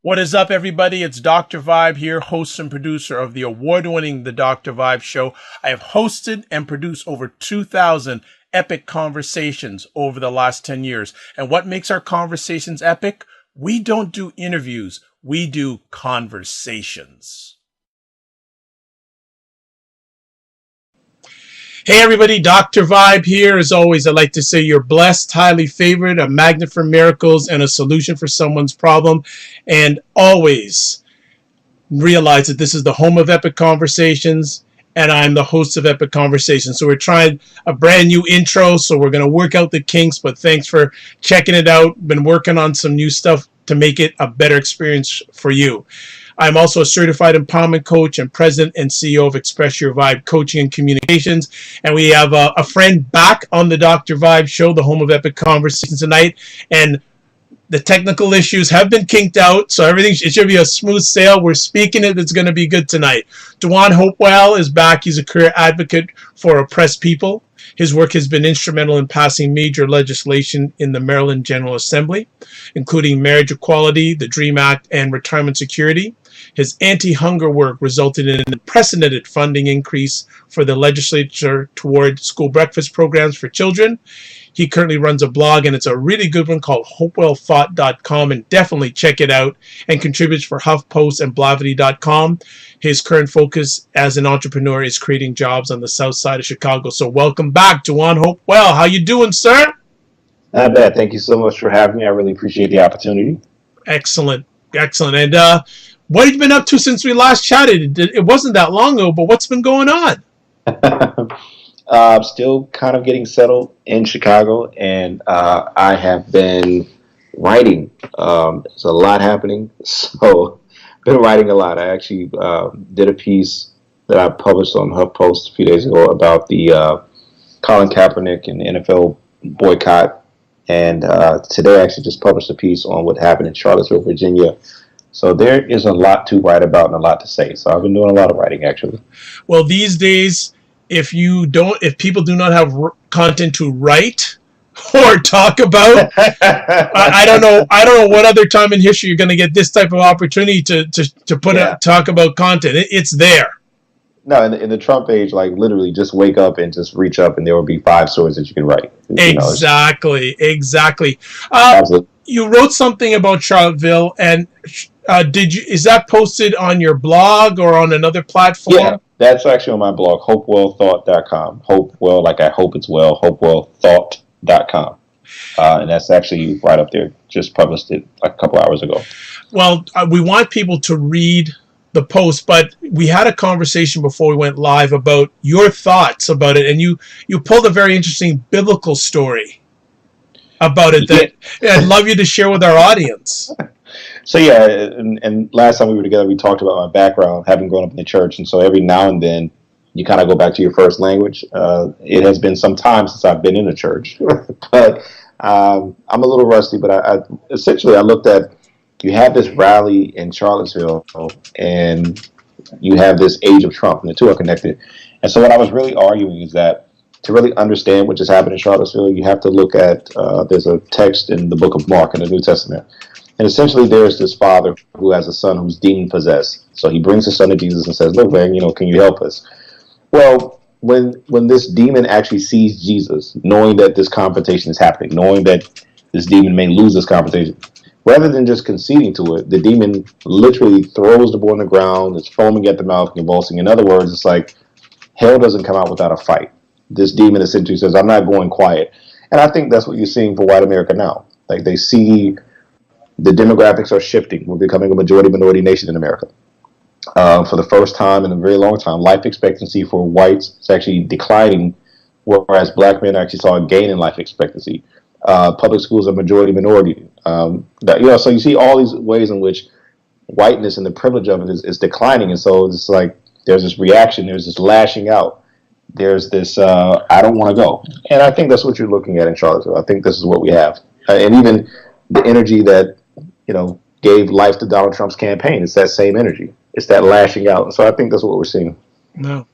What is up, everybody? It's Dr. Vibe here, host and producer of the award-winning The Dr. Vibe Show. I have hosted and produced over 2,000 epic conversations over the last 10 years. And what makes our conversations epic? We don't do interviews. We do conversations. Hey everybody, Dr. Vibe here. As always, I'd like to say you're blessed, highly favored, a magnet for miracles, and a solution for someone's problem. And always realize that this is the home of Epic Conversations, and I'm the host of Epic Conversations. So we're trying a brand new intro, so we're going to work out the kinks, but thanks for checking it out. Been working on some new stuff to make it a better experience for you. I'm also a certified empowerment coach and president and CEO of Express Your Vibe Coaching and Communications. And we have a friend back on the Dr. Vibe Show, the home of Epic Conversations tonight. And the technical issues have been kinked out, so it should be a smooth sail. We're speaking it. It's going to be good tonight. D'Juan Hopewell is back. He's a career advocate for oppressed people. His work has been instrumental in passing major legislation in the Maryland General Assembly, including marriage equality, the DREAM Act, and retirement security. His anti-hunger work resulted in an unprecedented funding increase for the legislature toward school breakfast programs for children. He currently runs a blog, and it's a really good one called hopewellthought.com, and definitely check it out, and contributes for HuffPost and Blavity.com. His current focus as an entrepreneur is creating jobs on the south side of Chicago. So welcome back, D'Juan Hopewell. How you doing, sir? Not bad. Thank you so much for having me. I really appreciate the opportunity. Excellent. Excellent. And what have you been up to since we last chatted? It wasn't that long ago, but what's been going on? I'm still kind of getting settled in Chicago, and I have been writing. There's a lot happening, so been writing a lot. I actually did a piece that I published on HuffPost a few days ago about the Colin Kaepernick and the NFL boycott, and today I actually just published a piece on what happened in Charlottesville, Virginia. So there is a lot to write about and a lot to say. So I've been doing a lot of writing, actually. Well, these days, if people do not have content to write or talk about, I don't know what other time in history you're going to get this type of opportunity to talk about content. It's there. No, in the Trump age, like literally just wake up and just reach up and there will be 5 stories that you can write. Exactly. Absolutely. You wrote something about Charlottesville, and is that posted on your blog or on another platform? Yeah, that's actually on my blog, hopewellthought.com. Hopewell, like I hope it's well, hopewellthought.com. And that's actually right up there. Just published it like a couple hours ago. Well, we want people to read the post, but we had a conversation before we went live about your thoughts about it, and you pulled a very interesting biblical story about it that I'd love you to share with our audience. So yeah, and last time we were together, we talked about my background, having grown up in the church, and so every now and then you kind of go back to your first language. It has been some time since I've been in a church, but I'm a little rusty. But I essentially looked at, you have this rally in Charlottesville, and you have this age of Trump, and the two are connected. And so what I was really arguing is that to really understand what just happened in Charlottesville, you have to look at, there's a text in the book of Mark in the New Testament. And essentially there's this father who has a son who's demon possessed. So he brings his son to Jesus and says, look, man, can you help us? Well, when this demon actually sees Jesus, knowing that this confrontation is happening, knowing that this demon may lose this confrontation, rather than just conceding to it, the demon literally throws the boy on the ground, is foaming at the mouth, convulsing. In other words, it's like hell doesn't come out without a fight. This demon essentially says, I'm not going quiet. And I think that's what you're seeing for white America now. Like they see the demographics are shifting. We're becoming a majority-minority nation in America. For the first time in a very long time, life expectancy for whites is actually declining, whereas black men actually saw a gain in life expectancy. Public schools are majority-minority. So you see all these ways in which whiteness and the privilege of it is declining. And so it's like there's this reaction, there's this lashing out. There's this, I don't want to go. And I think that's what you're looking at in Charlottesville. I think this is what we have. And even the energy that, gave life to Donald Trump's campaign, it's that same energy. It's that lashing out. And so I think that's what we're seeing. No.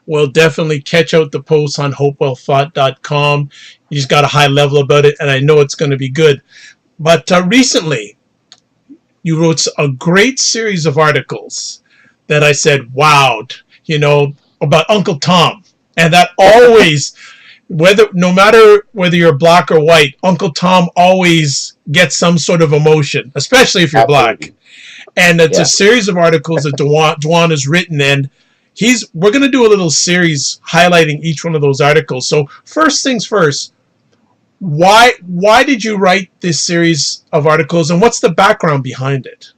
Well, definitely catch out the posts on hopewellthought.com. You just got a high level about it, and I know it's going to be good. But recently, you wrote a great series of articles that I said, wow, about Uncle Tom. And that always, no matter whether you're black or white, Uncle Tom always gets some sort of emotion, especially if you're Absolutely. black. And it's a series of articles that D'Juan has written, and we're going to do a little series highlighting each one of those articles. So first things first, why did you write this series of articles, and what's the background behind it?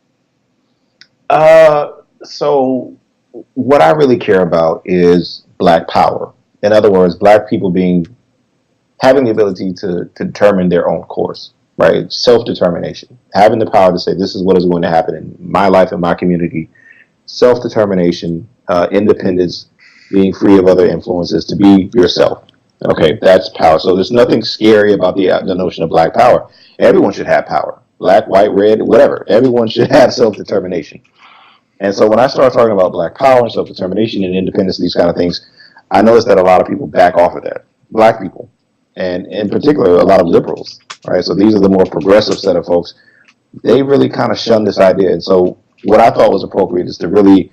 So what I really care about is black power. In other words, black people having the ability to determine their own course, right? Self-determination, having the power to say, this is what is going to happen in my life and my community. Self-determination, independence, being free of other influences, to be yourself. Okay, that's power. So there's nothing scary about the notion of black power. Everyone should have power. Black, white, red, whatever. Everyone should have self-determination. And so when I start talking about black power and self-determination and independence, these kind of things, I notice that a lot of people back off of that. Black people, and in particular, a lot of liberals, right? So these are the more progressive set of folks. They really kind of shun this idea. And so what I thought was appropriate is to really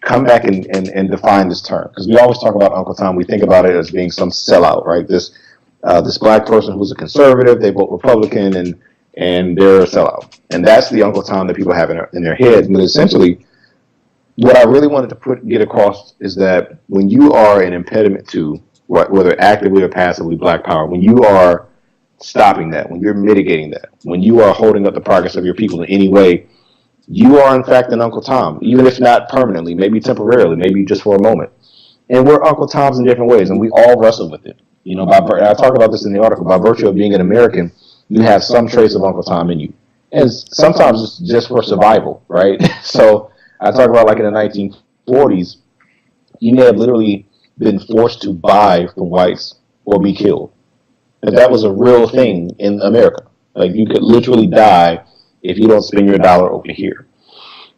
come back and define this term. Because we always talk about Uncle Tom. We think about it as being some sellout, right? This black person who's a conservative, they vote Republican, and they're a sellout. And that's the Uncle Tom that people have in their head. But essentially, what I really wanted to get across is that when you are an impediment to, whether actively or passively, black power, when you are stopping that, when you're mitigating that, when you are holding up the progress of your people in any way, you are in fact an Uncle Tom, even if not permanently, maybe temporarily, maybe just for a moment. And we're Uncle Toms in different ways, and we all wrestle with it. I talk about this in the article. By virtue of being an American, you have some trace of Uncle Tom in you, and sometimes it's just for survival, right? So I talk about, like, in the 1940s, you may have literally been forced to buy from whites or be killed. And that was a real thing in America. Like, you could literally die if you don't spend your dollar over here.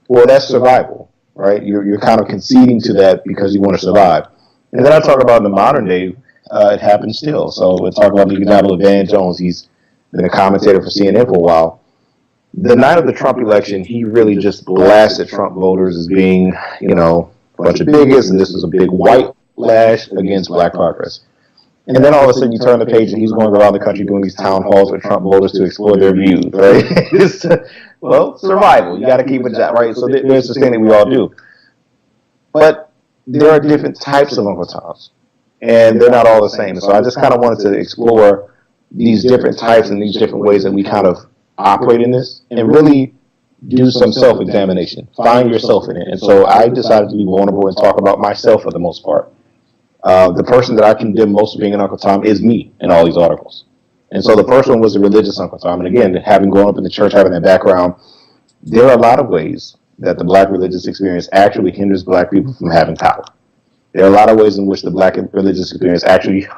Well, that's survival, right? You're kind of conceding to that because you want to survive. And then I talk about in the modern day, it happens still. So we'll talk about the example of Van Jones. He's been a commentator for CNN for a while. The night of the Trump election, he really just blasted Trump voters as being, a bunch of bigots, and this is a big white lash against black progress. And then all of a sudden you turn the page and he's going around the country doing these town halls with Trump voters to explore their views, right? Well, survival. You got to keep it that, right? So there's this thing that we all do. But there are different types of Uncle Toms, and they're not all the same. So I just kind of wanted to explore these different types and these different ways that we kind of operate in this, and really do some self-examination. Find yourself in it. And so I decided to be vulnerable and talk about myself for the most part. The person that I condemn most of being an Uncle Tom is me in all these articles. And so the first one was the religious Uncle Tom. And again, having grown up in the church, having that background, there are a lot of ways that the black religious experience actually hinders black people from having power. There are a lot of ways in which the black religious experience actually,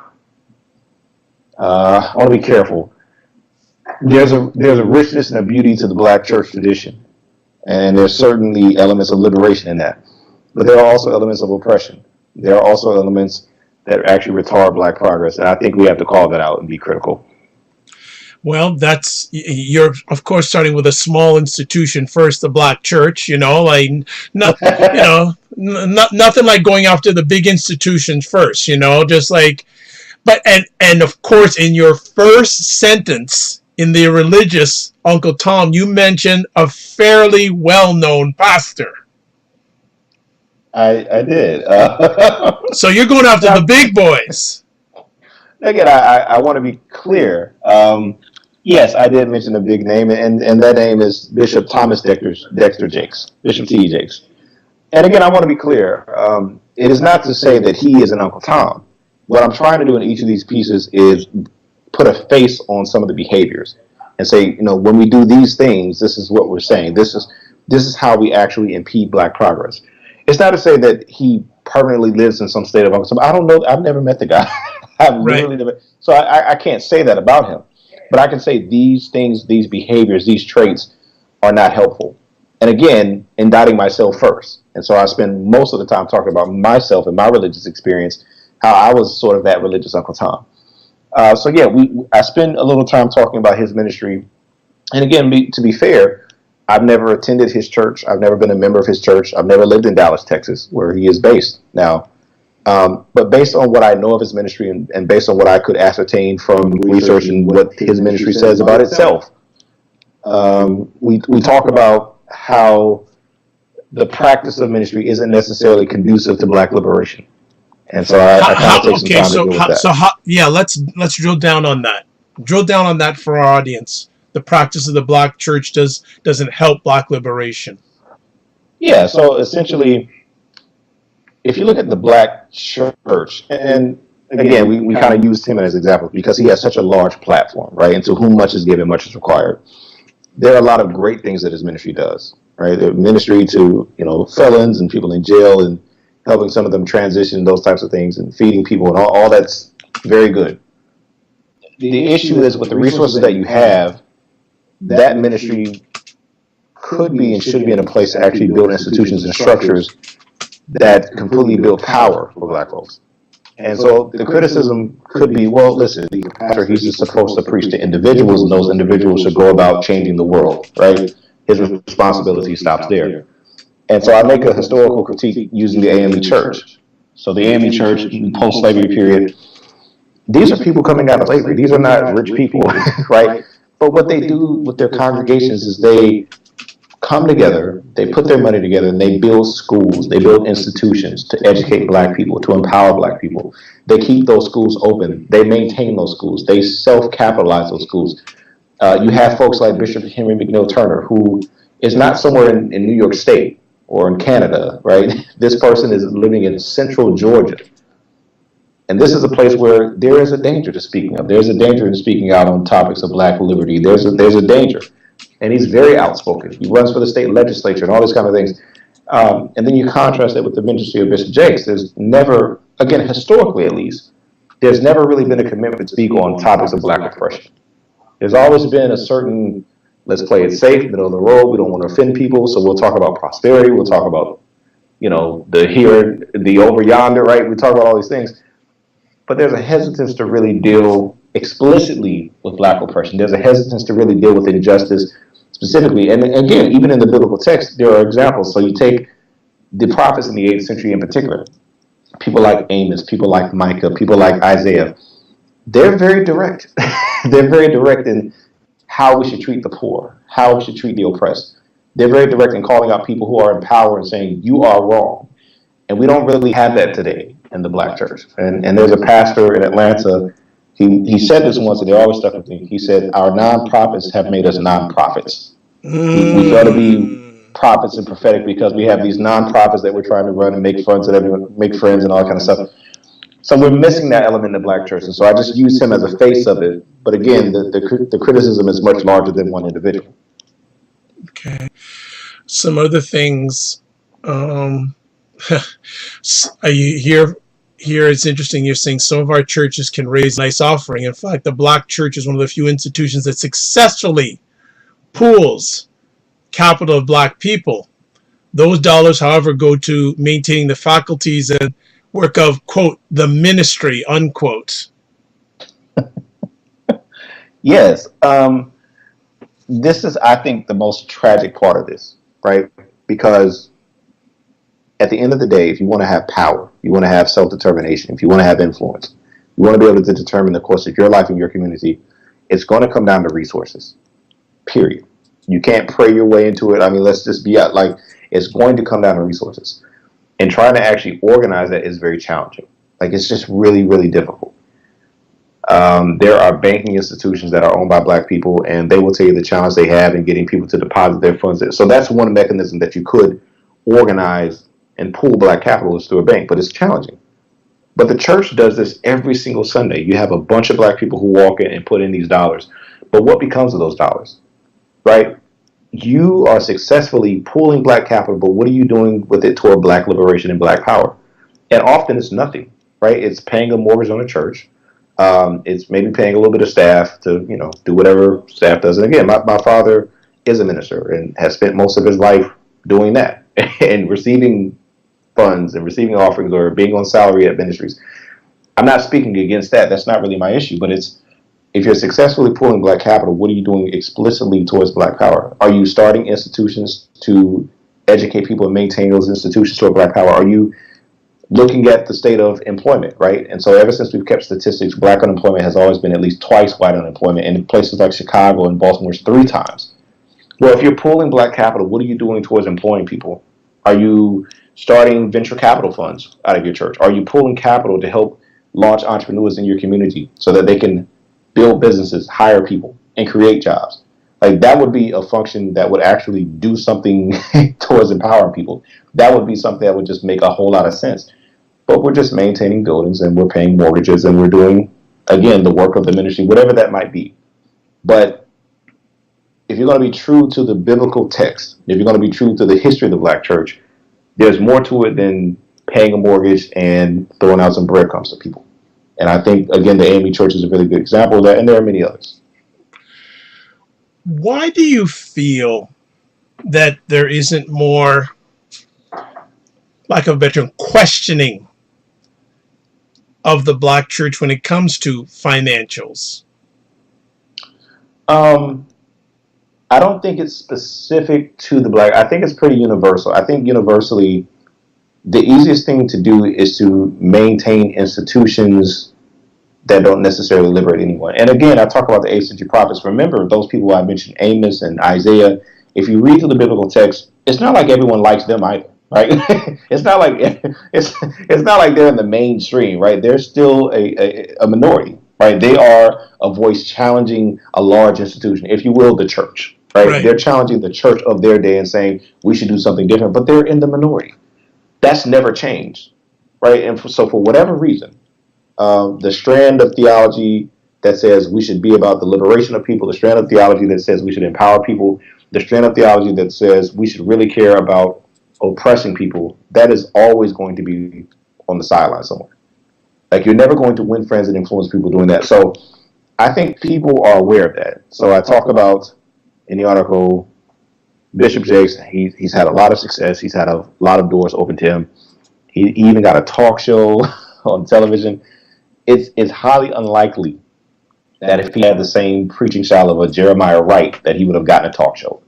I want to be careful. There's a richness and a beauty to the black church tradition, and there's certainly elements of liberation in that. But there are also elements of oppression. There are also elements that actually retard black progress, and I think we have to call that out and be critical. Well, you're of course starting with a small institution first, the black church. Nothing like going after the big institutions first. Just like, but and of course in your first sentence, in the religious Uncle Tom, you mentioned a fairly well-known pastor. I did. So you're going after the big boys. Again, I want to be clear. Yes, I did mention a big name, and that name is Bishop Thomas Dexter Jakes, Bishop T.E. Jakes. And again, I want to be clear. It is not to say that he is an Uncle Tom. What I'm trying to do in each of these pieces is put a face on some of the behaviors and say, when we do these things, this is what we're saying. This is how we actually impede black progress. It's not to say that he permanently lives in some state of Uncle Tom. I don't know. I've never met the guy. I've literally never. So I can't say that about him. But I can say these things, these behaviors, these traits are not helpful. And again, indicting myself first. And so I spend most of the time talking about myself and my religious experience, how I was sort of that religious Uncle Tom. I spend a little time talking about his ministry. And again, to be fair, I've never attended his church. I've never been a member of his church. I've never lived in Dallas, Texas, where he is based now. But based on what I know of his ministry and based on what I could ascertain from researching what his ministry says about itself, we talk about how the practice of ministry isn't necessarily conducive to Black liberation. And so I kind of take some time to deal with that. Let's drill down on that. Drill down on that for our audience. The practice of the Black church doesn't help Black liberation. Yeah, so essentially, if you look at the Black church, and again, we kind of used him as an example because he has such a large platform, right? And to whom much is given, much is required. There are a lot of great things that his ministry does, right? The ministry to, felons and people in jail and helping some of them transition, those types of things, and feeding people and all that's very good. The issue is with the resources that you have, that ministry could be and should be in a place to actually build institutions and structures that completely build power for Black folks. And so the criticism could be, well, listen, the pastor, he's just supposed to preach to individuals, and those individuals should go about changing the world, right? His responsibility stops there. And so I make a historical critique using the AME Church. So the AME Church, post-slavery period, these are people coming out of slavery. These are not rich people, right? But what they do with their congregations is they come together, they put their money together, and they build schools, they build institutions to educate Black people, to empower Black people. They keep those schools open. They maintain those schools. They self-capitalize those schools. You have folks like Bishop Henry McNeil Turner, who is not somewhere in New York State or in Canada, right? This person is living in central Georgia. And this is a place where there is a danger to speaking of. There's a danger in speaking out on topics of Black liberty. There's a danger. And he's very outspoken. He runs for the state legislature and all these kind of things. And then you contrast it with the ministry of Bishop Jakes. There's never, again, historically at least, there's never really been a commitment to speak on topics of Black oppression. There's always been a certain, let's play it safe, middle of the road. We don't want to offend people, so we'll talk about prosperity. We'll talk about, the here, the over yonder, right? We talk about all these things. But there's a hesitance to really deal explicitly with Black oppression. There's a hesitance to really deal with injustice specifically. And again, even in the biblical text, there are examples. So you take the prophets in the 8th century in particular, people like Amos, people like Micah, people like Isaiah. They're very direct. They're very direct in how we should treat the poor, how we should treat the oppressed. They're very direct in calling out people who are in power and saying, you are wrong. And we don't really have that today in the Black church. And there's a pastor in Atlanta, he said this once, and they always stuck with me. He said, our nonprofits have made us nonprofits. We got to be prophets and prophetic because we have these nonprofits that we're trying to run and make friends and all that kind of stuff. So we're missing that element in the Black church. And so I just use him as a face of it. But again, the criticism is much larger than one individual. Okay. Some other things. Here it's interesting. You're saying some of our churches can raise a nice offering. In fact, the Black church is one of the few institutions that successfully pools capital of Black people. Those dollars, however, go to maintaining the faculties and work of, quote, the ministry, unquote. Yes. This is, I think, the most tragic part of this, right? Because at the end of the day, if you want to have power, you want to have self-determination, if you want to have influence, you want to be able to determine the course of your life and your community, it's going to come down to resources, period. You can't pray your way into it. I mean, let's just be out, like, it's going to come down to resources. And trying to actually organize that is very challenging. Like, it's just really, really difficult. There are banking institutions that are owned by Black people, and they will tell you the challenge they have in getting people to deposit their funds. So that's one mechanism that you could organize and pool Black capital is through a bank, but it's challenging. But the church does this every single Sunday. You have a bunch of Black people who walk in and put in these dollars. But what becomes of those dollars, right? You are successfully pooling Black capital, but what are you doing with it toward Black liberation and Black power? And often it's nothing, right? It's paying a mortgage on a church. It's maybe paying a little bit of staff to, do whatever staff does. And again, my father is a minister and has spent most of his life doing that and receiving funds and receiving offerings or being on salary at ministries. I'm not speaking against that. That's not really my issue, but it's if you're successfully pulling black capital, what are you doing explicitly towards black power? Are you starting institutions to educate people and maintain those institutions toward black power? Are you looking at the state of employment, right? And so ever since we've kept statistics, black unemployment has always been at least twice white unemployment, and in places like Chicago and Baltimore, it's 3 times. Well, if you're pulling black capital, what are you doing towards employing people? Are you starting venture capital funds out of your church? Are you pulling capital to help launch entrepreneurs in your community so that they can build businesses, hire people, and create jobs? Like, that would be a function that would actually do something towards empowering people. That would be something that would just make a whole lot of sense. But we're just maintaining buildings, and we're paying mortgages, and we're doing, again, the work of the ministry, whatever that might be. But if you're going to be true to the biblical text, if you're going to be true to the history of the black church, there's more to it than paying a mortgage and throwing out some breadcrumbs to people. And I think, again, the AME Church is a really good example of that, and there are many others. Why do you feel that there isn't more, lack of a better term, questioning of the black church when it comes to financials? I don't think it's specific to the black. I think it's pretty universal. I think universally, the easiest thing to do is to maintain institutions that don't necessarily liberate anyone. And again, I talk about the 8th century prophets. Remember those people I mentioned, Amos and Isaiah. If you read through the biblical text, it's not like everyone likes them either, right? it's not like they're in the mainstream, right? They're still a minority, right? They are a voice challenging a large institution, if you will, the church, right? They're challenging the church of their day and saying we should do something different, but they're in the minority. That's never changed, right? And so for whatever reason, the strand of theology that says we should be about the liberation of people, the strand of theology that says we should empower people, the strand of theology that says we should really care about oppressing people, that is always going to be on the sideline somewhere. Like, you're never going to win friends and influence people doing that. So I think people are aware of that. So I talk about in the article, Bishop Jakes, he's had a lot of success. He's had a lot of doors open to him. He even got a talk show on television. It's highly unlikely that if he had the same preaching style of a Jeremiah Wright, that he would have gotten a talk show.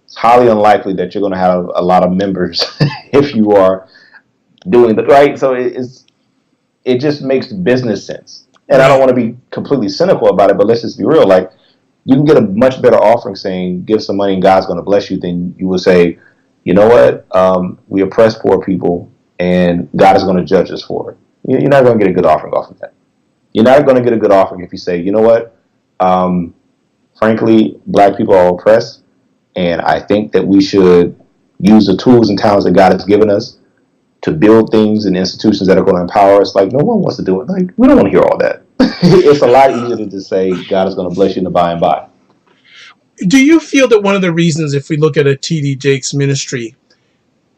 It's highly unlikely that you're going to have a lot of members if you are doing the right. So it just makes business sense. And I don't want to be completely cynical about it, but let's just be real. Like, you can get a much better offering saying, give some money and God's going to bless you, than you will say, you know what, we oppress poor people and God is going to judge us for it. You're not going to get a good offering off of that. You're not going to get a good offering if you say, you know what, frankly, black people are oppressed, and I think that we should use the tools and talents that God has given us to build things and institutions that are going to empower us. Like, no one wants to do it. Like, we don't want to hear all that. It's a lot easier to just say God is going to bless you in the by and by. Do you feel that one of the reasons, if we look at a T.D. Jakes ministry,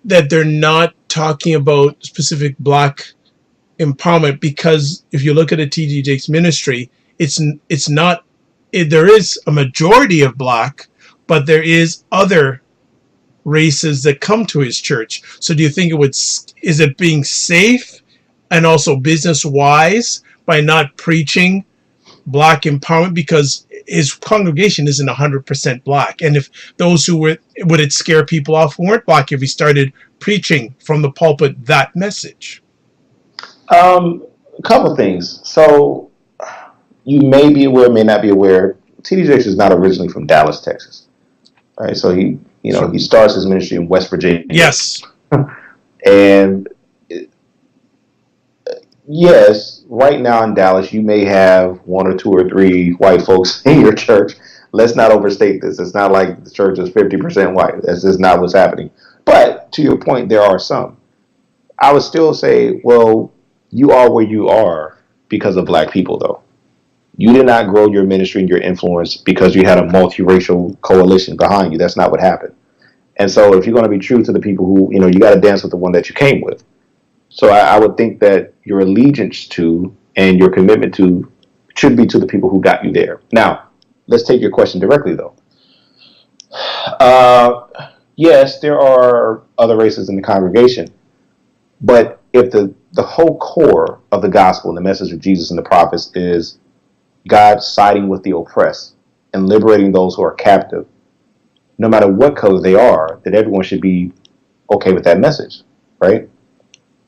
that they're not talking about specific black empowerment? Because if you look at a T.D. Jakes ministry, it's not, there is a majority of black, but there is other races that come to his church. So do you think is it being safe and also business wise by not preaching black empowerment, because his congregation isn't 100% black? And if those who would it scare people off who weren't black if he started preaching from the pulpit that message? A couple things. So you may be aware, may not be aware, T.D. Jakes is not originally from Dallas, Texas. All right, so he starts his ministry in West Virginia. Yes. And yes, right now in Dallas, you may have 1 or 2 or 3 white folks in your church. Let's not overstate this. It's not like the church is 50% white. That's just not what's happening. But to your point, there are some. I would still say, well, you are where you are because of black people, though. You did not grow your ministry and your influence because you had a multiracial coalition behind you. That's not what happened. And so if you're going to be true to the people who, you got to dance with the one that you came with. So I would think that your allegiance to and your commitment to should be to the people who got you there. Now, let's take your question directly, though. Yes, there are other races in the congregation. But if the whole core of the gospel and the message of Jesus and the prophets is God siding with the oppressed and liberating those who are captive, no matter what color they are, that everyone should be okay with that message, right?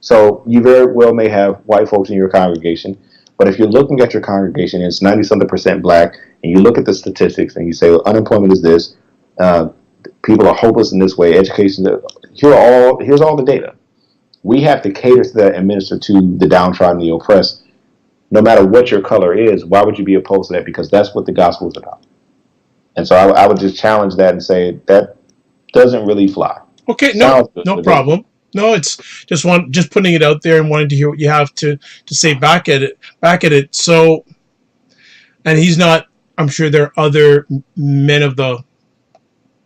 So you very well may have white folks in your congregation, but if you're looking at your congregation and it's 90-something% black, and you look at the statistics and you say, well, unemployment is this, uh, people are hopeless in this way, education, here's all the data. We have to cater to that and minister to the downtrodden, the oppressed, no matter what your color is. Why would you be opposed to that? Because that's what the gospel is about. And so I would just challenge that and say that doesn't really fly. Okay, Sounds good, no but problem. No, it's just putting it out there and wanting to hear what you have to say back at it. So, and he's not. I'm sure there are other men of the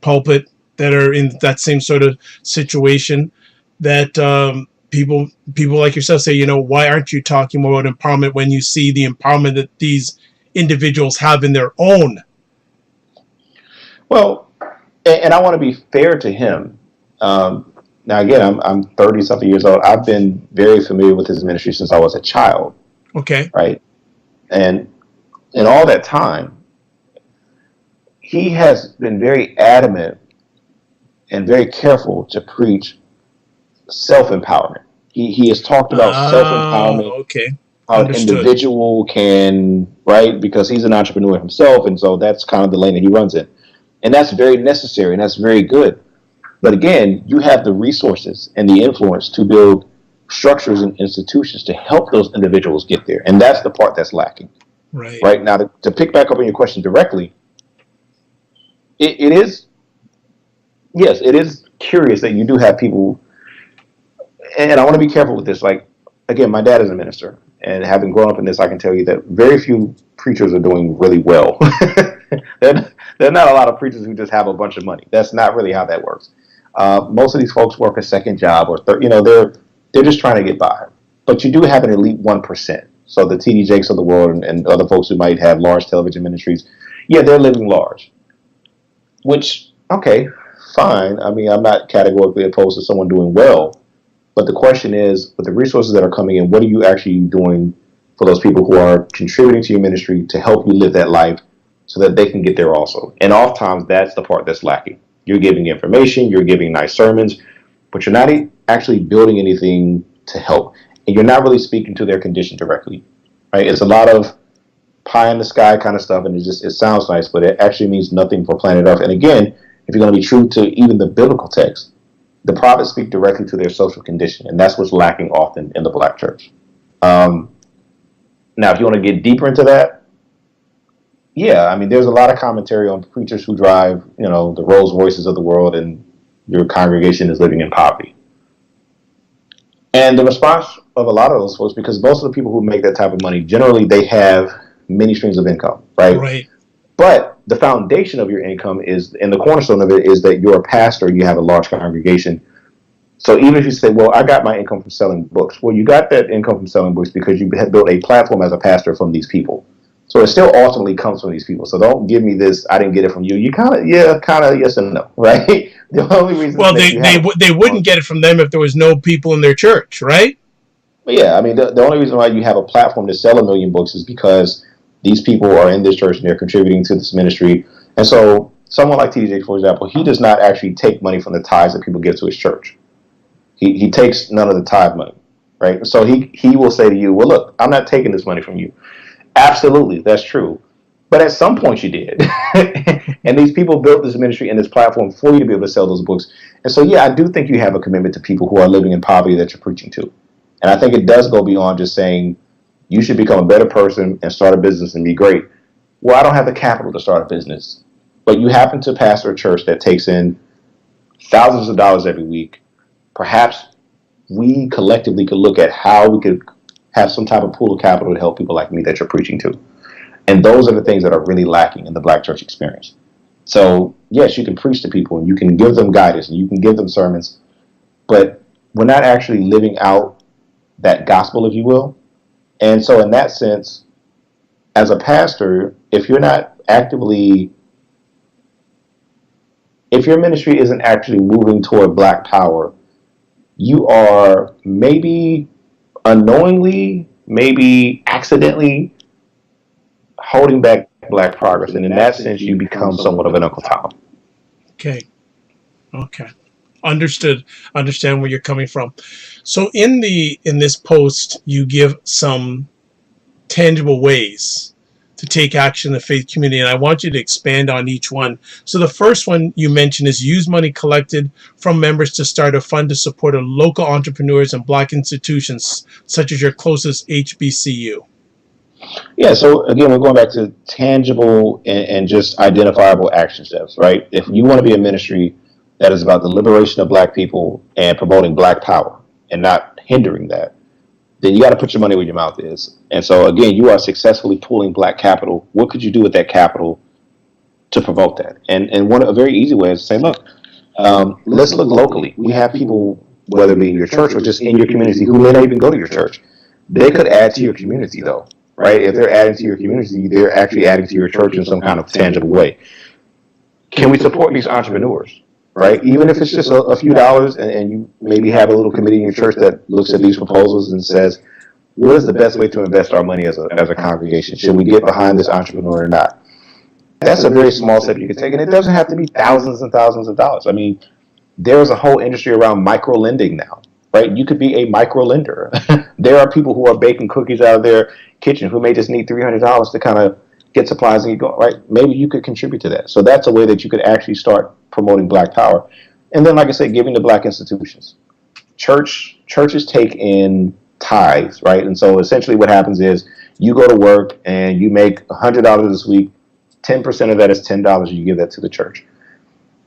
pulpit that are in that same sort of situation. That people like yourself say, why aren't you talking more about empowerment when you see the empowerment that these individuals have in their own? well, and I want to be fair to him. Now, again, I'm 30 something years old. I've been very familiar with his ministry since I was a child, Okay. right? And in all that time, he has been very adamant and very careful to preach self-empowerment. He has talked about self-empowerment, Okay. how an Understood. individual can, right? Because he's an entrepreneur himself, and so that's kind of the lane that he runs in. And that's very necessary, and that's very good. But again, you have the resources and the influence to build structures and institutions to help those individuals get there. And that's the part that's lacking. Right. Right now, to pick back up on your question directly, it is, yes, it is curious that you do have people, and I want to be careful with this. Like, again, my dad is a minister, and having grown up in this, I can tell you that very few preachers are doing really well. there are not a lot of preachers who just have a bunch of money. That's not really how that works. Most of these folks work a second job, or they're just trying to get by. But you do have an elite 1%. So the TD Jakes of the world and other folks who might have large television ministries, yeah, they're living large. Which, okay, fine. I mean, I'm not categorically opposed to someone doing well. But the question is, with the resources that are coming in, what are you actually doing for those people who are contributing to your ministry to help you live that life so that they can get there also? And oftentimes, that's the part that's lacking. You're giving information, you're giving nice sermons, but you're not actually building anything to help. And you're not really speaking to their condition directly, right? It's a lot of pie in the sky kind of stuff, and it sounds nice, but it actually means nothing for planet Earth. And again, if you're going to be true to even the biblical text, the prophets speak directly to their social condition, and that's what's lacking often in the black church. Now, if you want to get deeper into that, yeah, I mean, there's a lot of commentary on preachers who drive, the Rolls Royces of the world, and your congregation is living in poverty. And the response of a lot of those folks, because most of the people who make that type of money, generally they have many streams of income, right? Right. But the foundation of your income is, and the cornerstone of it is that you're a pastor, you have a large congregation. So even if you say, well, I got my income from selling books, well, you got that income from selling books because you have built a platform as a pastor from these people. So it still ultimately comes from these people. So don't give me this, I didn't get it from you. You kind of, yes and no, right? The only reason. Well, they wouldn't get it from them if there was no people in their church, right? But yeah, I mean, the only reason why you have a platform to sell 1 million books is because these people are in this church and they're contributing to this ministry. And so someone like TJ, for example, he does not actually take money from the tithes that people give to his church. He takes none of the tithe money, right? So he will say to you, well, look, I'm not taking this money from you. Absolutely, that's true. But at some point you did. And these people built this ministry and this platform for you to be able to sell those books. And so, yeah, I do think you have a commitment to people who are living in poverty that you're preaching to. And I think it does go beyond just saying you should become a better person and start a business and be great. Well, I don't have the capital to start a business. But you happen to pastor a church that takes in thousands of dollars every week. Perhaps we collectively could look at how we could have some type of pool of capital to help people like me that you're preaching to. And those are the things that are really lacking in the black church experience. So, yes, you can preach to people and you can give them guidance and you can give them sermons, but we're not actually living out that gospel, if you will. And so in that sense, as a pastor, if you're not actively, if your ministry isn't actually moving toward black power, you are maybe unknowingly, maybe accidentally holding back black progress. And in that sense, you become somewhat of an Uncle Tom. Okay. Okay. Understood. Understand where you're coming from. So in this post, you give some tangible ways to take action in the faith community, and I want you to expand on each one. So the first one you mentioned is use money collected from members to start a fund to support local entrepreneurs and black institutions, such as your closest HBCU. Yeah, so again, we're going back to tangible and just identifiable action steps, right? If you want to be a ministry that is about the liberation of black people and promoting black power and not hindering that, then you got to put your money where your mouth is. And so again, you are successfully pooling black capital. What could you do with that capital to promote that? And a very easy way is to say, look, let's look locally. We have people, whether it be in your church or just in your community, who may not even go to your church. They could add to your community, though, right? If they're adding to your community, they're actually adding to your church in some kind of tangible way. Can we support these entrepreneurs? Right? Even if it's just a few dollars, and you maybe have a little committee in your church that looks at these proposals and says, what is the best way to invest our money as a congregation? Should we get behind this entrepreneur or not? That's a very small step you can take, and it doesn't have to be thousands and thousands of dollars. I mean, there's a whole industry around micro lending now, right? You could be a micro lender. There are people who are baking cookies out of their kitchen who may just need $300 to kind of get supplies and you go, right? Maybe you could contribute to that. So that's a way that you could actually start promoting black power. And then, like I said, giving to black institutions. Churches take in tithes, right? And so essentially what happens is you go to work and you make $100 this week, 10% of that is $10, you give that to the church.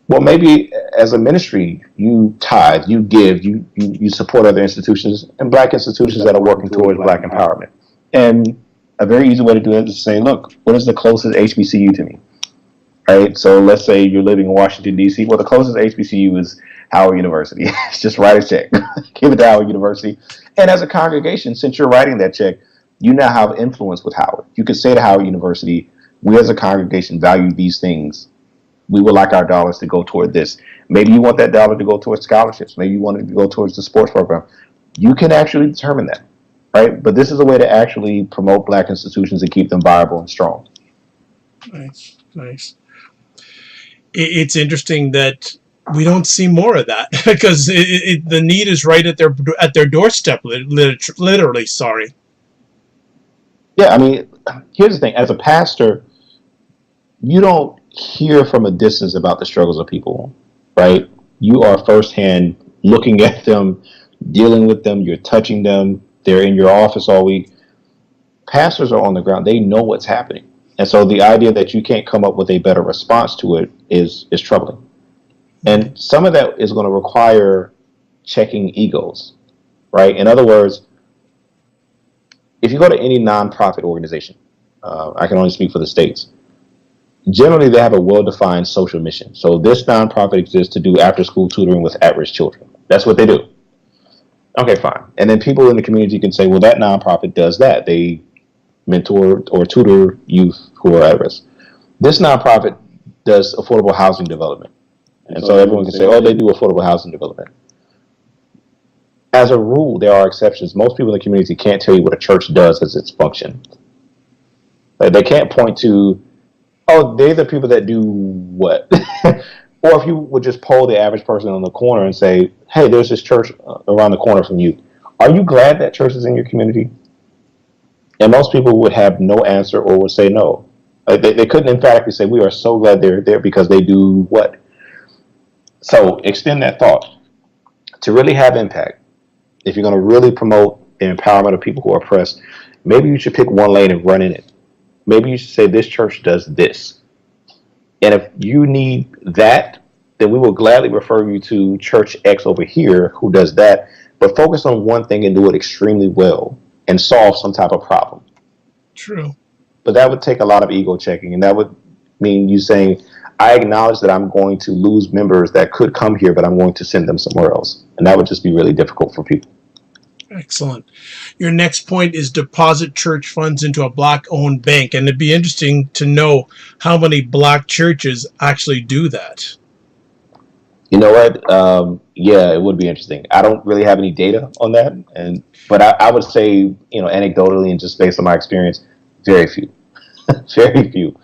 Well, maybe as a ministry, you tithe, you give, you support other institutions and black institutions that are working towards black empowerment. And a very easy way to do it is to say, look, what is the closest HBCU to me? Right? So let's say you're living in Washington, D.C. Well, the closest HBCU is Howard University. It's just write a check. Give it to Howard University. And as a congregation, since you're writing that check, you now have influence with Howard. You could say to Howard University, we as a congregation value these things. We would like our dollars to go toward this. Maybe you want that dollar to go towards scholarships. Maybe you want it to go towards the sports program. You can actually determine that. Right? But this is a way to actually promote black institutions and keep them viable and strong. Nice, nice. It's interesting that we don't see more of that because the need is right at their doorstep, literally. Sorry. Yeah, I mean, here's the thing. As a pastor, you don't hear from a distance about the struggles of people, right? You are firsthand looking at them, dealing with them, you're touching them. They're in your office all week. Pastors are on the ground. They know what's happening. And so the idea that you can't come up with a better response to it is troubling. And some of that is going to require checking egos, right? In other words, if you go to any nonprofit organization, I can only speak for the states, generally they have a well-defined social mission. So this nonprofit exists to do after-school tutoring with at-risk children. That's what they do. Okay, fine. And then people in the community can say, well, that nonprofit does that. They mentor or tutor youth who are at risk. This nonprofit does affordable housing development. And so everyone can say, oh, they do affordable housing development. As a rule, there are exceptions. Most people in the community can't tell you what a church does as its function. Like, they can't point to, oh, they're the people that do what? Or if you would just poll the average person on the corner and say, hey, there's this church around the corner from you. Are you glad that church is in your community? And most people would have no answer or would say no. They couldn't emphatically say, we are so glad they're there because they do what? So extend that thought. To really have impact, if you're going to really promote the empowerment of people who are oppressed, maybe you should pick one lane and run in it. Maybe you should say, this church does this. And if you need that, then we will gladly refer you to Church X over here who does that. But focus on one thing and do it extremely well and solve some type of problem. True. But that would take a lot of ego checking. And that would mean you saying, I acknowledge that I'm going to lose members that could come here, but I'm going to send them somewhere else. And that would just be really difficult for people. Excellent. Your next point is deposit church funds into a black-owned bank. And it'd be interesting to know how many black churches actually do that. You know what? Yeah, it would be interesting. I don't really have any data on that. But I would say, anecdotally and just based on my experience, very few. Very few.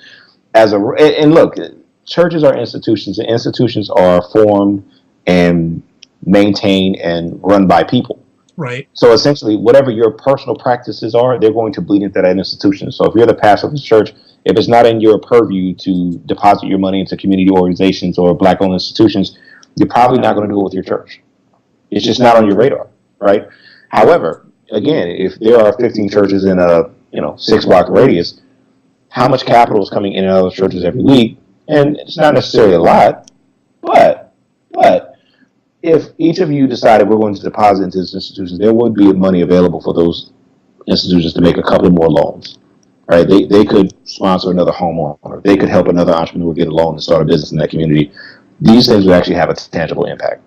And look, churches are institutions, and institutions are formed and maintained and run by people. Right. So essentially, whatever your personal practices are, they're going to bleed into that institution. So if you're the pastor of the church, if it's not in your purview to deposit your money into community organizations or black-owned institutions, you're probably not going to do it with your church. It's just not on your radar, right? However, again, if there are 15 churches in a 6-block radius, how much capital is coming in and out of those churches every week? And it's not necessarily a lot, but if each of you decided we're going to deposit into these institutions, there would be money available for those institutions to make a couple more loans, right? They could sponsor another homeowner. They could help another entrepreneur get a loan and start a business in that community. These things would actually have a tangible impact.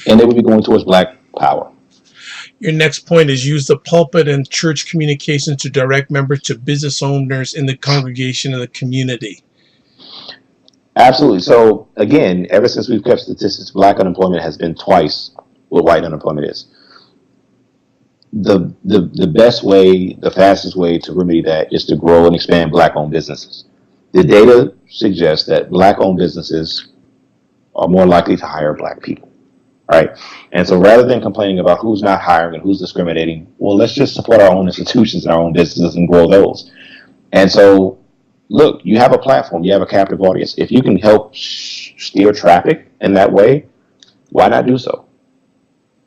And they would be going towards black power. Your next point is use the pulpit and church communications to direct members to business owners in the congregation and the community. Absolutely. So again, ever since we've kept statistics, black unemployment has been twice what white unemployment is. The best way, the fastest way to remedy that is to grow and expand black-owned businesses. The data suggests that black-owned businesses are more likely to hire black people, right? And so rather than complaining about who's not hiring and who's discriminating, well, let's just support our own institutions and our own businesses and grow those. And so, look, you have a platform, you have a captive audience. If you can help steer traffic in that way, why not do so?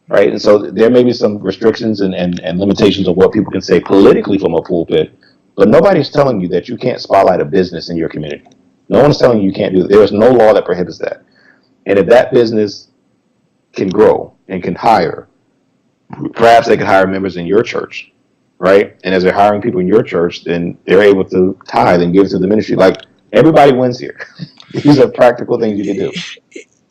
Right? And so there may be some restrictions and limitations of what people can say politically from a pulpit, but nobody's telling you that you can't spotlight a business in your community. No one's telling you can't do that. There is no law that prohibits that. And if that business can grow and can hire, perhaps they can hire members in your church, right? And as they're hiring people in your church, then they're able to tithe and give to the ministry. Like, everybody wins here. These are practical things you can do.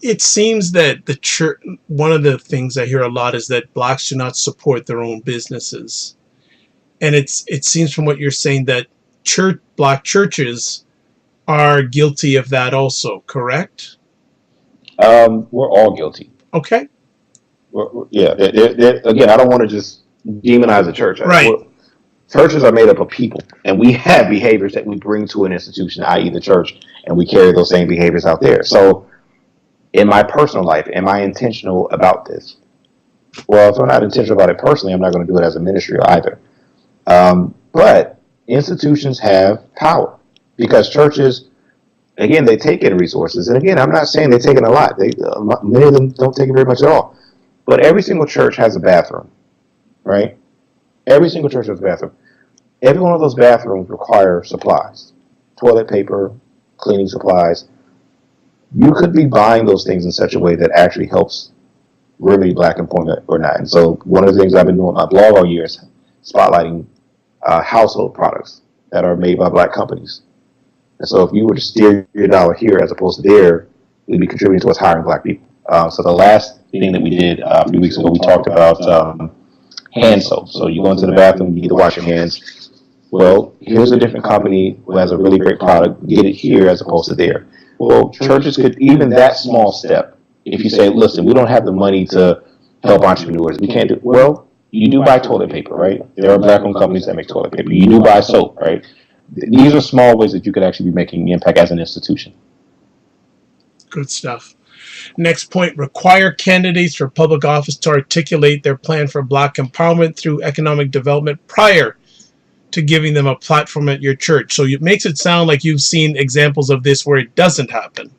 It seems that the church, one of the things I hear a lot is that blacks do not support their own businesses. And it seems from what you're saying that black churches are guilty of that also, correct? We're all guilty. Okay. Again, I don't want to just demonize the church. Right. Churches are made up of people, and we have behaviors that we bring to an institution, i.e. the church, and we carry those same behaviors out there. So in my personal life, am I intentional about this? Well, if I'm not intentional about it personally, I'm not going to do it as a ministry either. But institutions have power because churches, again, they take in resources. And again, I'm not saying they take in a lot. Many of them don't take it very much at all. But every single church has a bathroom, right? Every single church has a bathroom. Every one of those bathrooms require supplies, toilet paper, cleaning supplies. You could be buying those things in such a way that actually helps remedy black employment or not. And so one of the things I've been doing on my blog all year is spotlighting household products that are made by black companies. And so if you were to steer your dollar here as opposed to there, we'd be contributing towards hiring black people. So the last thing that we did a few weeks ago, we talked about hand soap. So you go into the bathroom, you need to wash your hands. Well, here's a different company who has a really great product. Get it here as opposed to there. Well, churches could, even that small step, if you say, listen, we don't have the money to help entrepreneurs, we can't do, well, you do buy toilet paper, right? There are black-owned companies that make toilet paper. You do buy soap, right? These are small ways that you could actually be making an impact as an institution. Good stuff. Next point, require candidates for public office to articulate their plan for black empowerment through economic development prior to giving them a platform at your church. So it makes it sound like you've seen examples of this where it doesn't happen.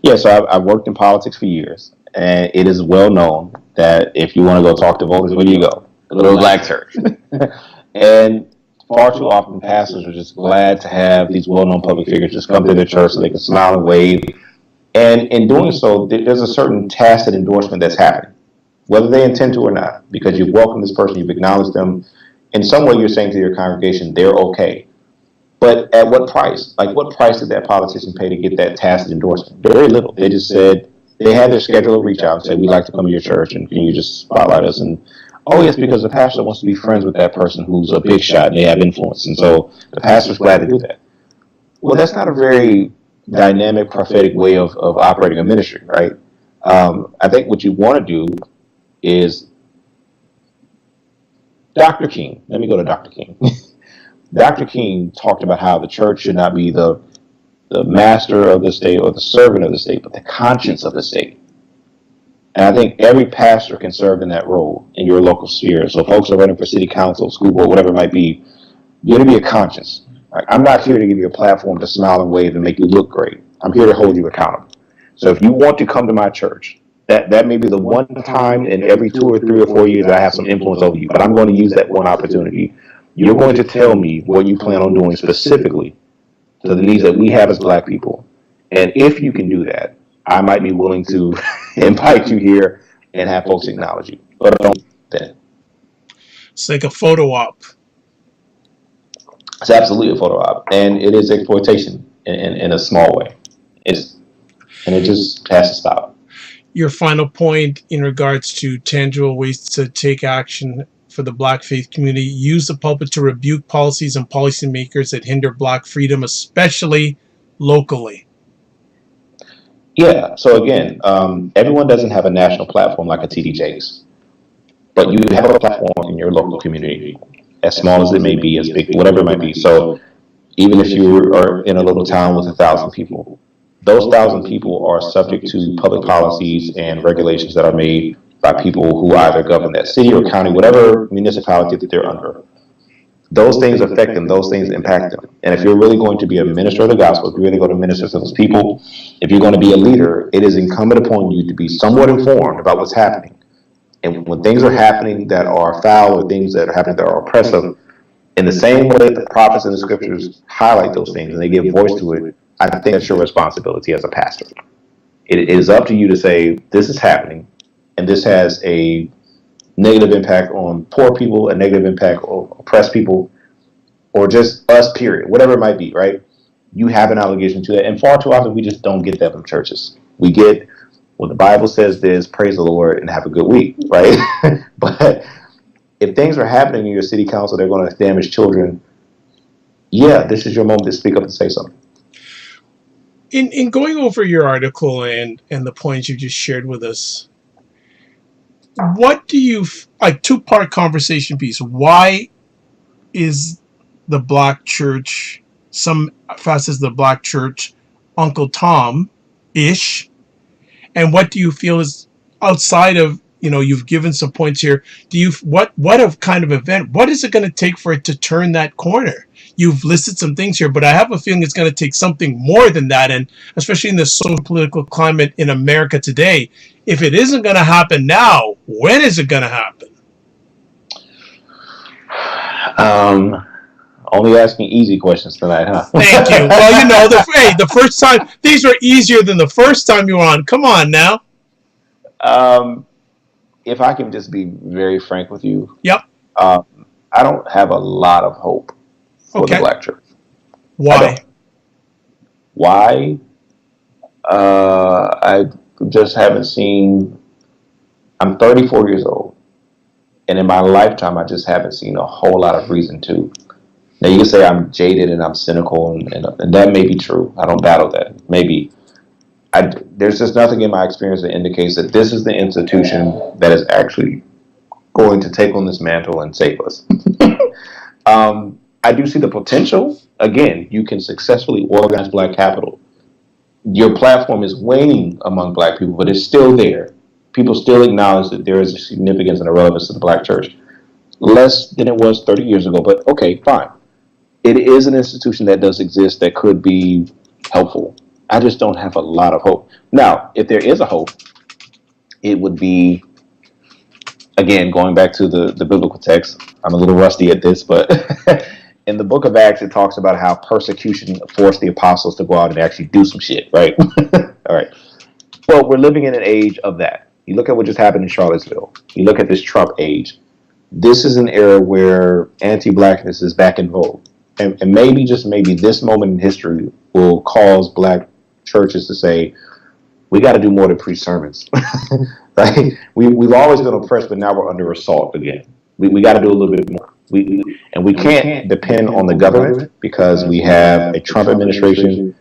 Yeah, so I've worked in politics for years, and it is well known that if you want to go talk to voters, where do you go? A little black church. And far too often, pastors are just glad to have these well-known public figures just come to their church so they can smile and wave. And in doing so, there's a certain tacit endorsement that's happening, whether they intend to or not, because you've welcomed this person, you've acknowledged them. In some way, you're saying to your congregation, they're okay. But at what price? Like, what price did that politician pay to get that tacit endorsement? Very little. They just said, they had their schedule to reach out and say, we'd like to come to your church, and can you just spotlight us? And, oh, yes, because the pastor wants to be friends with that person who's a big shot and they have influence. And so the pastor's glad to do that. Well, that's not a very dynamic, prophetic way of operating a ministry, right? I think what you want to do is Dr. King. Let me go to Dr. King. Dr. King talked about how the church should not be the master of the state or the servant of the state, but the conscience of the state. And I think every pastor can serve in that role in your local sphere. So folks are running for city council, school board, whatever it might be, you're to be a conscience. Right? I'm not here to give you a platform to smile and wave and make you look great. I'm here to hold you accountable. So if you want to come to my church, that may be the one time in every 2 or 3 or 4 years that I have some influence over you, but I'm going to use that one opportunity. You're going to tell me what you plan on doing specifically to the needs that we have as Black people. And if you can do that, I might be willing to invite you here and have folks acknowledge you. But don't do that. It's like a photo op. It's absolutely a photo op, and it is exploitation in a small way. And it just has to stop. Your final point in regards to tangible ways to take action for the Black faith community: use the pulpit to rebuke policies and policymakers that hinder Black freedom, especially locally. Yeah. So again, everyone doesn't have a national platform like a TD Jakes, but you have a platform in your local community, as small as it may be, as big, whatever it might be. So even if you are in a little town with 1,000 people, those 1,000 people are subject to public policies and regulations that are made by people who either govern that city or county, whatever municipality that they're under. Those things affect them, those things impact them. And if you're really going to be a minister of the gospel, if you're really going to minister to those people, if you're going to be a leader, it is incumbent upon you to be somewhat informed about what's happening. And when things are happening that are foul or things that are happening that are oppressive, in the same way that the prophets and the scriptures highlight those things and they give voice to it, I think that's your responsibility as a pastor. It is up to you to say, this is happening, and this has a negative impact on poor people, a negative impact on oppressed people, or just us, period, whatever it might be, right? You have an obligation to that. And far too often, we just don't get that from churches. We get, well, the Bible says this, praise the Lord, and have a good week, right? But if things are happening in your city council, they're going to damage children, yeah, this is your moment to speak up and say something. In going over your article and the points you just shared with us, what do you, like, two-part conversation piece, why is the Black church, some facets of the Black church, Uncle Tom-ish, and what do you feel is outside of, you've given some points here, what kind of event, what is it going to take for it to turn that corner? You've listed some things here, but I have a feeling it's going to take something more than that, and especially in the social political climate in America today. If it isn't going to happen now, when is it going to happen? Only asking easy questions tonight, huh? Thank you. Well, the first time, these were easier than the first time you were on. Come on now. If I can just be very frank with you. Yep. I don't have a lot of hope for the Black church. Why? Why? I just haven't seen. I'm 34 years old, and in my lifetime, I just haven't seen a whole lot of reason to. Now, you can say I'm jaded and I'm cynical, and that may be true. I don't battle that. Maybe. There's just nothing in my experience that indicates that this is the institution that is actually going to take on this mantle and save us. I do see the potential. Again, you can successfully organize Black capital. Your platform is waning among Black people, but it's still there. People still acknowledge that there is a significance and a relevance to the Black church. Less than it was 30 years ago, but okay, fine. It is an institution that does exist that could be helpful. I just don't have a lot of hope. Now, if there is a hope, it would be, again, going back to the biblical text. I'm a little rusty at this, but in the book of Acts, it talks about how persecution forced the apostles to go out and actually do some shit, right? All right. Well, we're living in an age of that. You look at what just happened in Charlottesville. You look at this Trump age. This is an era where anti-Blackness is back in vogue. And maybe, just maybe, this moment in history will cause Black churches to say, we got to do more than preach sermons. Right? We've always been oppressed, but now we're under assault again. We got to do a little bit more. We can't depend on the government because we have a Trump administration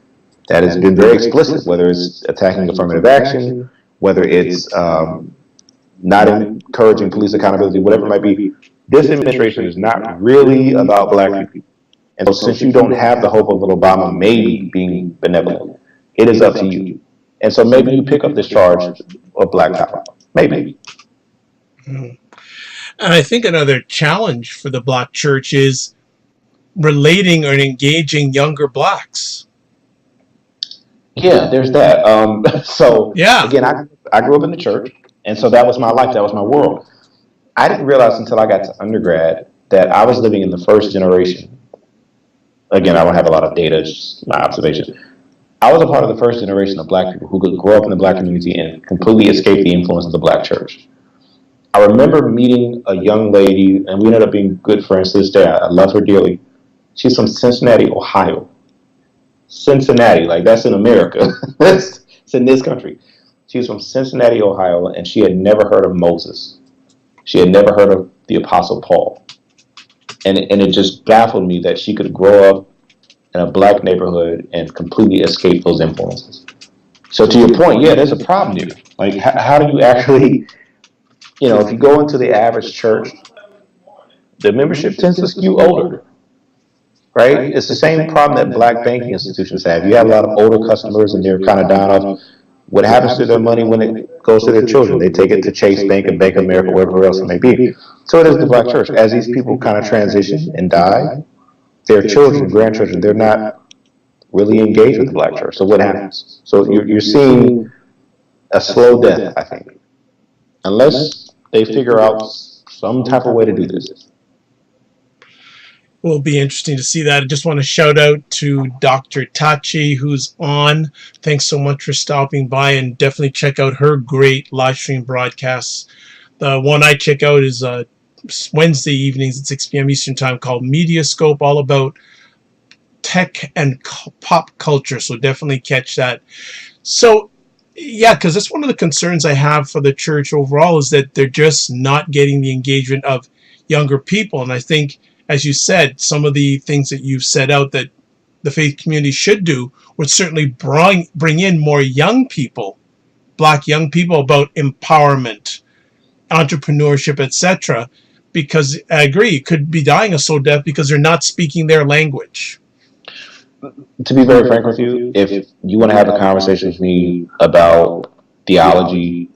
that has been very explicit, whether it's attacking affirmative action, whether it's not encouraging police accountability, whatever it might be. This administration is not really about Black people. And so since you don't have the hope of an Obama maybe being benevolent, it is up to you. And so maybe you pick up this charge of black power. Maybe. Mhm. And I think another challenge for the black church is relating or engaging younger blacks. Yeah, there's that. So Yeah. again, I grew up in the church, and so that was my life. That was my world. I didn't realize until I got to undergrad that I was living in the first generation. Again, I don't have a lot of data, it's just my observation. I was a part of the first generation of black people who could grow up in the black community and completely escape the influence of the black church. I remember meeting a young lady, and we ended up being good friends to this day. I love her dearly. She's from Cincinnati, Ohio. Cincinnati, like that's in America. It's in this country. She was from Cincinnati, Ohio, and she had never heard of Moses. She had never heard of the Apostle Paul. And it just baffled me that she could grow up in a black neighborhood and completely escape those influences. So to your point, yeah, there's a problem here. Like, how do you actually, if you go into the average church, the membership tends to skew older, right? It's the same problem that black banking institutions have. You have a lot of older customers and they're kind of dying off. What happens to their money when it goes to their children? They take it to Chase Bank and Bank of America, wherever else it may be. So it is the black church. As these people kind of transition and die, their children, grandchildren, they're not really engaged with the black church. So what happens? So you're seeing a slow death, I think, unless they figure out some type of way to do this. Will be interesting to see that. I just want to shout out to Dr. Tachi, who's on. Thanks so much for stopping by, and definitely check out her great live stream broadcasts. The one I check out is Wednesday evenings at 6 p.m. Eastern Time, called Mediascope, all about tech and pop culture. So definitely catch that. So yeah, because that's one of the concerns I have for the church overall, is that they're just not getting the engagement of younger people. And I think, as you said, some of the things that you've set out that the faith community should do would certainly bring in more young people, black young people, about empowerment, entrepreneurship, etc. Because I agree, it could be dying a slow death because they're not speaking their language. To be very frank with you, if you want to have a conversation with me about theology,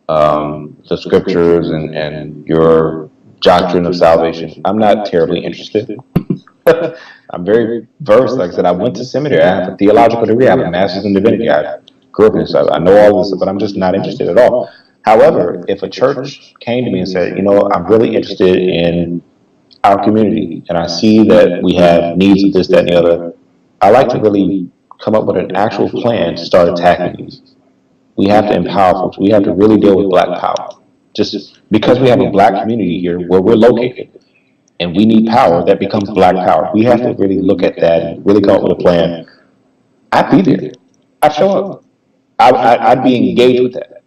the scriptures, and your doctrine of salvation, I'm not terribly interested. I'm very versed. Like I said, I went to seminary. I have a theological degree. I have a master's in divinity. I grew up in this. I know all this, but I'm just not interested at all. However, if a church came to me and said, I'm really interested in our community, and I see that we have needs of this, that, and the other, I like to really come up with an actual plan to start attacking these. We have to empower folks. We have to really deal with black power. Just because we have a black community here where we're located and we need power, that becomes black power. We have to really look at that and really come up with a plan. I'd be there. I'd show up. I'd be engaged with that.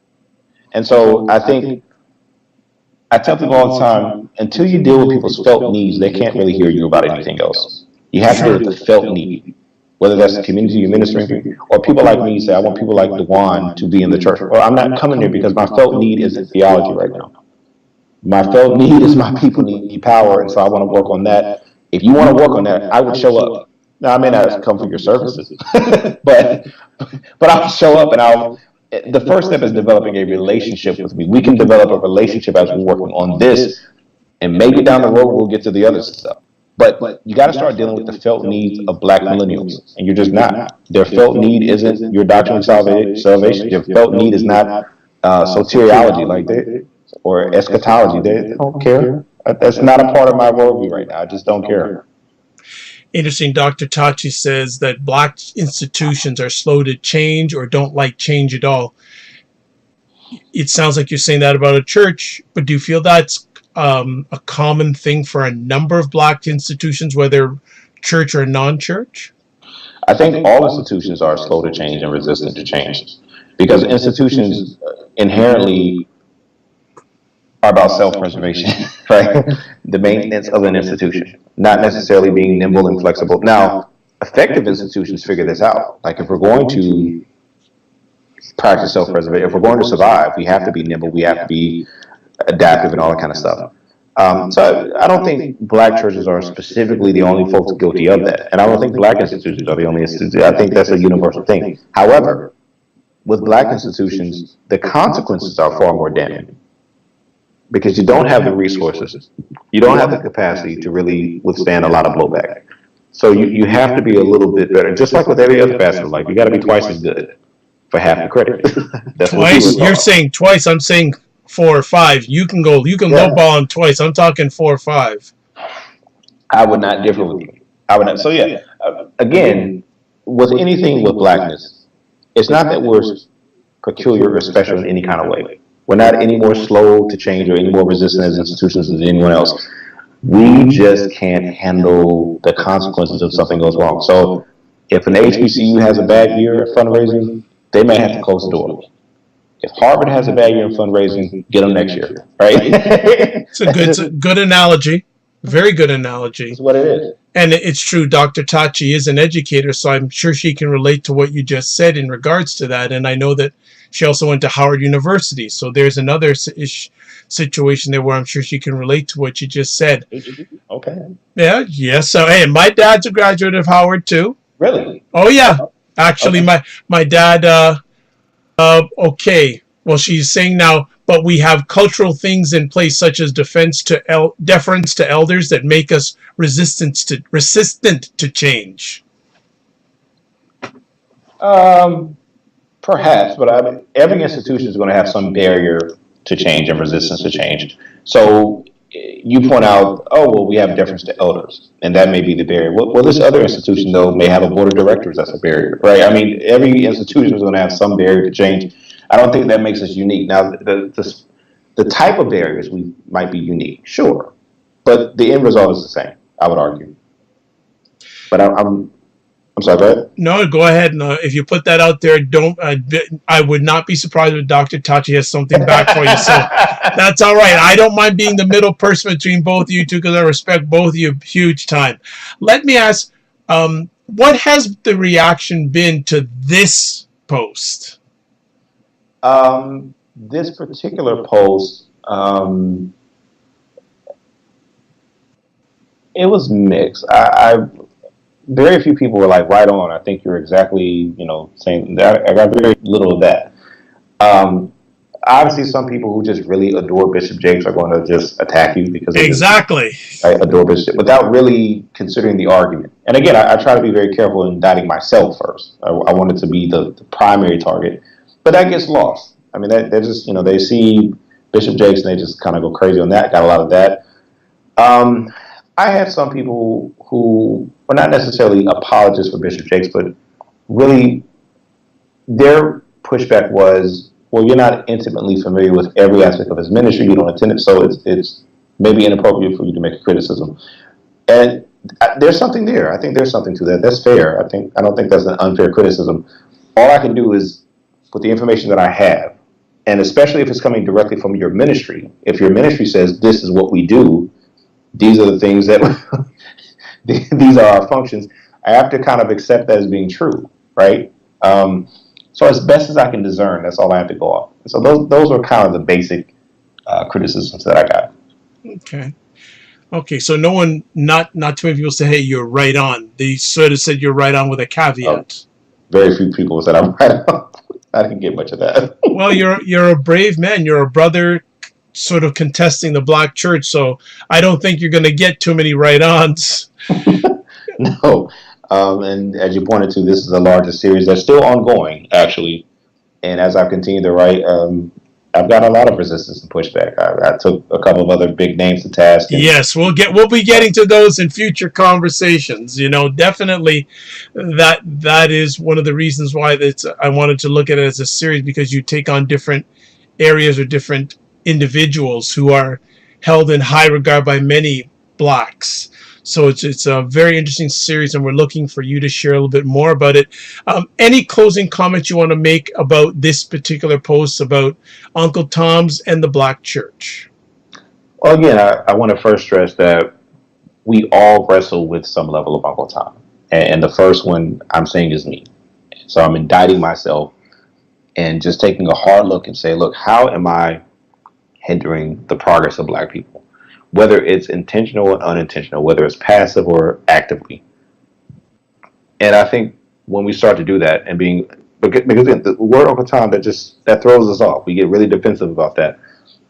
And so I think, I tell people all the time, until you deal with people's felt needs, they can't really hear you about anything else. You have to deal with the felt need, whether that's the community you're ministering to, or people like me say, I want people like D'Juan to be in the church. Well, I'm not coming there because my felt need isn't theology right now. My felt need is my people need power, and so I want to work on that. If you want to work on that, I would show up. Now, I may not come for your services, but I'll show up, and the first step is developing a relationship with me. We can develop a relationship as we're working on this, and maybe down the road we'll get to the other stuff. But you got to start dealing with the felt needs of black millennials, and you're just not. Their felt need isn't your doctrine of salvation. Your felt need is not soteriology, like that, or eschatology. They don't care. That's not a part of my worldview right now. I just don't care. Interesting. Dr. Tachi says that black institutions are slow to change or don't like change at all. It sounds like you're saying that about a church, but do you feel that's a common thing for a number of black institutions, whether church or non-church? I think all institutions are slow to change and resistant to change, because institutions inherently are about self-preservation, right? The maintenance of an institution, not necessarily being nimble and flexible. Now, effective institutions figure this out. Like, if we're going to practice self-preservation, if we're going to survive, we have to be nimble, we have to be adaptive and all that kind of stuff. So I don't think black churches are specifically the only folks guilty of that, and I don't think black institutions are the only institutions. I think that's a universal thing. However, with black institutions, the consequences are far more damning because you don't have the resources, you don't have the capacity to really withstand a lot of blowback. So you have to be a little bit better, just like with every other facet of life. You got to be twice as good for half the credit. That's twice? You're saying twice. I'm saying 4 or 5. You can lowball on twice. I'm talking 4 or 5. I would not differ with you. I would not. So yeah, again, with anything with blackness, it's not that we're peculiar or special in any kind of way. We're not any more slow to change or any more resistant as institutions than anyone else. We just can't handle the consequences if something goes wrong. So if an HBCU has a bad year at fundraising, they may have to close the door. If Harvard has a bad year in fundraising, get them next year, right? It's a good analogy. Very good analogy. That's what it is. And it's true, Dr. Tachi is an educator, so I'm sure she can relate to what you just said in regards to that. And I know that she also went to Howard University, so there's another situation there where I'm sure she can relate to what you just said. Okay. Yeah. So, hey, my dad's a graduate of Howard, too. Really? Oh, yeah. Actually, my dad, okay. Well, she's saying now, but we have cultural things in place such as deference to elders that make us resistant to change. Perhaps, but I mean, every institution is going to have some barrier to change and resistance to change. So you point out, oh, well, we have deference to elders, and that may be the barrier. Well, this other institution, though, may have a board of directors that's a barrier, right? I mean, every institution is going to have some barrier to change. I don't think that makes us unique. Now, the type of barriers we might be unique, sure, but the end result is the same, I would argue. But I'm sorry, go ahead. No, go ahead. No, if you put that out there, I would not be surprised if Dr. Tachi has something back for you. So that's all right. I don't mind being the middle person between both of you two because I respect both of you huge time. Let me ask, what has the reaction been to this post? This particular post, it was mixed. Very few people were like, right on. I think you're exactly, saying that. I got very little of that. Obviously, some people who just really adore Bishop Jakes are going to just attack you because exactly. I adore Bishop without really considering the argument. And again, I try to be very careful in indicting myself first. I wanted to be the primary target, but that gets lost. I mean, they're just, they see Bishop Jakes and they just kind of go crazy on that. Got a lot of that. I had some people who were not necessarily apologists for Bishop Jakes, but really their pushback was, well, you're not intimately familiar with every aspect of his ministry. You don't attend it, so it's maybe inappropriate for you to make a criticism. And there's something there. I think there's something to that. That's fair. I don't think that's an unfair criticism. All I can do is, with the information that I have, and especially if it's coming directly from your ministry, if your ministry says this is what we do, these are the things that these are our functions, I have to kind of accept that as being true, right? So as best as I can discern, that's all I have to go off. So those are kind of the basic criticisms that I got. Okay. So not too many people say, hey, you're right on. They sort of said you're right on with a caveat. Very few people said I'm right on. I didn't get much of that. Well, you're a brave man. You're a brother sort of contesting the black church, so I don't think you're going to get too many right-ons. No. And as you pointed to, this is the largest series that's still ongoing, actually. And as I've continued to write, I've got a lot of resistance and pushback. I took a couple of other big names to task. Yes, we'll be getting to those in future conversations. Definitely that is one of the reasons why I wanted to look at it as a series, because you take on different areas or different individuals who are held in high regard by many blacks. So it's a very interesting series, and we're looking for you to share a little bit more about it. Any closing comments you want to make about this particular post about Uncle Tom's and the black church? Well, again, I want to first stress that we all wrestle with some level of Uncle Tom. And the first one I'm saying is me. So I'm indicting myself and just taking a hard look and say, look, how am I hindering the progress of black people? whether it's intentional or unintentional, whether it's passive or actively. And I think when we start to do that and because again, the word Uncle Tom, that throws us off. We get really defensive about that.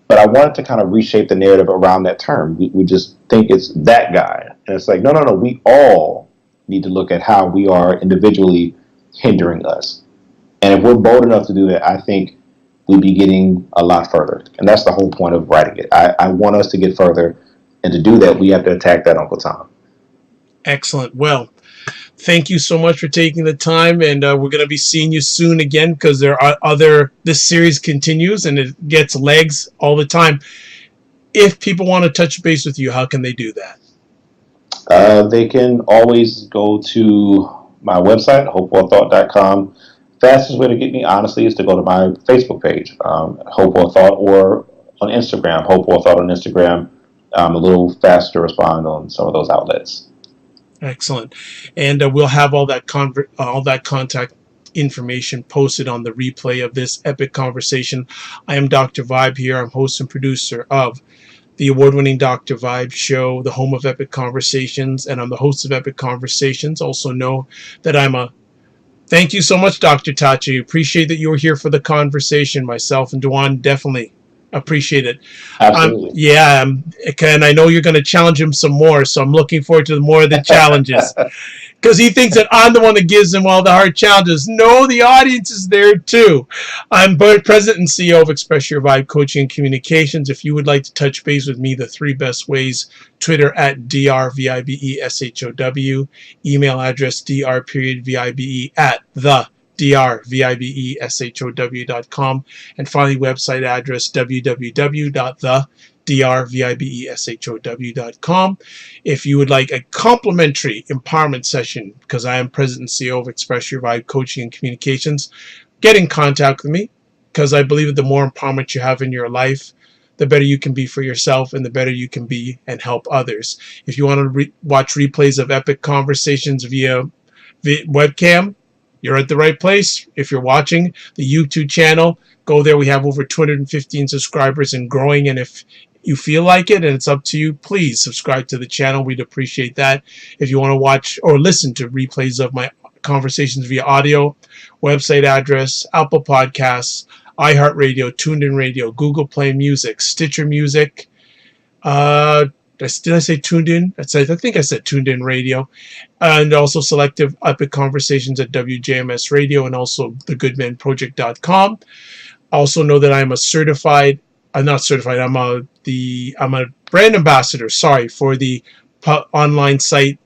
But I wanted to kind of reshape the narrative around that term. We just think it's that guy. And it's like, no. We all need to look at how we are individually hindering us. And if we're bold enough to do that, I think we'd be getting a lot further. And that's the whole point of writing it. I want us to get further. And to do that, we have to attack that Uncle Tom. Excellent. Well, thank you so much for taking the time, and we're going to be seeing you soon again, because there are this series continues and it gets legs all the time. If people want to touch base with you, how can they do that? They can always go to my website, hopewellthought.com. Fastest way to get me, honestly, is to go to my Facebook page, Hopewell Thought, or on Instagram, Hopewell Thought on Instagram. A little faster to respond on some of those outlets. Excellent. And we'll have all that contact information posted on the replay of this epic conversation. I am Dr. Vibe here. I'm host and producer of the award-winning Dr. Vibe show, the home of epic conversations, and I'm the host of Epic Conversations. Also know that thank you so much, Dr. Tachi. Appreciate that you were here for the conversation. Myself and D'Juan definitely appreciate it. Absolutely. And I know you're going to challenge him some more, so I'm looking forward to more of the challenges. Because he thinks that I'm the one that gives him all the hard challenges. No, the audience is there too. I'm President and CEO of Express Your Vibe Coaching and Communications. If you would like to touch base with me, the 3 best ways: Twitter at drvibeshow, email address dr.vibe at the drvibeshow.com, and finally website address www.drvibeshow.com. If you would like a complimentary empowerment session, because I am President and CEO of Express Your Vibe Coaching and Communications, get in contact with me, because I believe that the more empowerment you have in your life, the better you can be for yourself and the better you can be and help others. If you want to watch replays of epic conversations via webcam, you're at the right place. If you're watching the YouTube channel, go there. We have over 215 subscribers and growing. And if you feel like it and it's up to you, please subscribe to the channel. We'd appreciate that. If you want to watch or listen to replays of my conversations via audio, website address, Apple Podcasts, iHeartRadio, TuneIn Radio, Google Play Music, Stitcher Music. Did I say tuned in? I think I said tuned in radio, and also selective epic conversations at WJMS Radio, and also thegoodmanproject.com. Also know that I'm I'm a brand ambassador, for the online site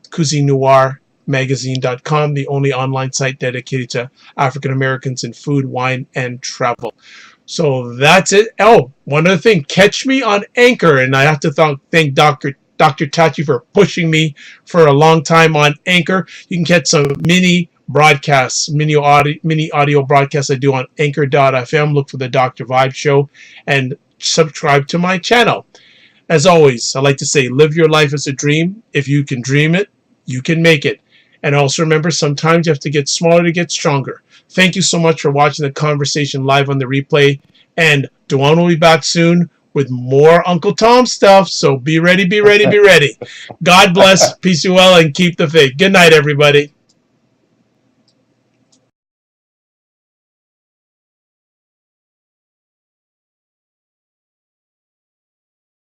CuisineNoirMagazine.com, the only online site dedicated to African Americans in food, wine, and travel. So that's it. Oh, one other thing. Catch me on Anchor. And I have to thank Dr. Tachi for pushing me for a long time on Anchor. You can catch some mini audio broadcasts I do on Anchor.fm. Look for the Dr. Vibe Show and subscribe to my channel. As always, I like to say, live your life as a dream. If you can dream it, you can make it. And also remember, sometimes you have to get smaller to get stronger. Thank you so much for watching the conversation live on the replay. And D'Juan will be back soon with more Uncle Tom stuff. So be ready, be ready, be ready. God bless, peace you well, and keep the faith. Good night, everybody.